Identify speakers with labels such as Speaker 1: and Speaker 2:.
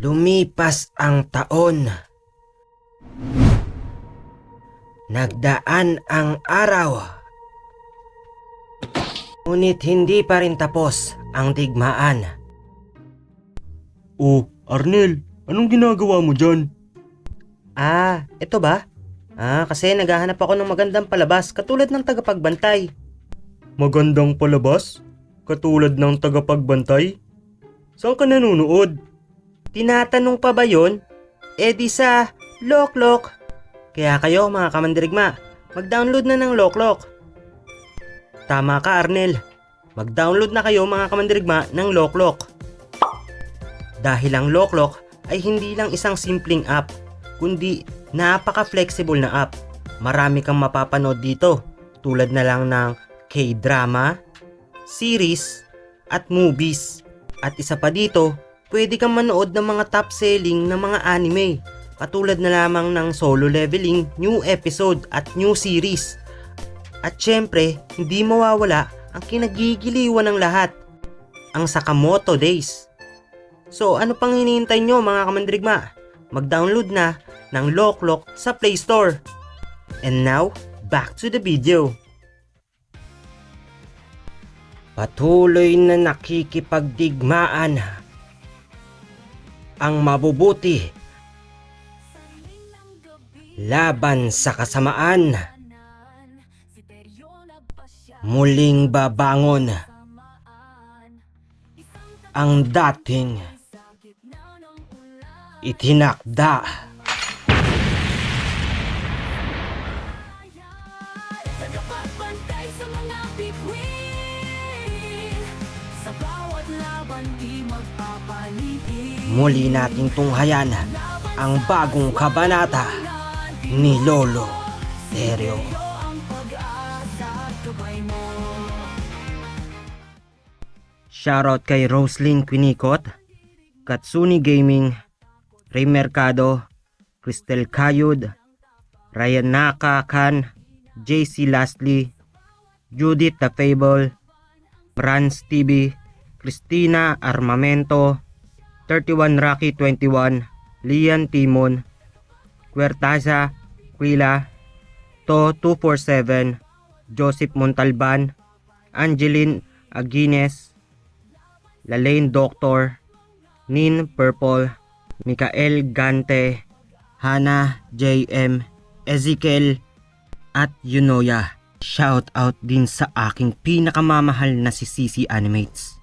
Speaker 1: Lumipas ang taon. Nagdaan ang araw. Ngunit hindi pa rin tapos ang digmaan.
Speaker 2: Oh, Arnel, anong ginagawa mo dyan?
Speaker 1: Ito ba? Kasi naghahanap ako ng magandang palabas katulad ng tagapagbantay.
Speaker 2: Magandang palabas? Katulad ng tagapagbantay? Saan ka nanonood?
Speaker 1: Tinatanong pa ba yun? Di sa Loklok. Kaya kayo mga kamandirigma, mag-download na ng Loklok. Tama ka Arnel, mag-download na kayo mga kamandirigma ng Loklok. Dahil ang Loklok ay hindi lang isang simpleng app, kundi napaka-flexible na app. Marami kang mapapanood dito tulad na lang ng K-drama, series, at movies. At isa pa dito, pwede kang manood ng mga top-selling na mga anime katulad na lamang ng Solo Leveling, new episode at new series. At syempre, hindi mawawala ang kinagigiliwan ng lahat, ang Sakamoto Days. So ano pang hinihintay nyo mga kamandirigma? Mag-download na ng Loklok sa Play Store. And now, back to the video. Patuloy na nakikipagdigmaan ang mabubuti laban sa kasamaan. Muling babangon ang dating itinakda.
Speaker 3: Tagapagbantay sa mga bituin, sa bawat laban di magpapalitin.
Speaker 1: Muli nating tunghayan ang bagong kabanata ni Lolo Seryo.
Speaker 3: Ang pag-asa at gabay mo.
Speaker 1: Shoutout kay Roslyn Quinicot, Katsuni Gaming, Ray Mercado, Cristel Kayud, Ryan Nakakan, JC Lastly, Judith The Fable, Franz TV, Christina Armamento, 31 Rocky 21, Lian Timon, Quertaza, Quila, To 247, Joseph Montalban, Angeline Agines, Lalaine Doctor, Nin Purple, Mikael Gante, Hannah JM, Ezekiel, at Yunoya. Shout out din sa aking pinakamamahal na si CC Animates.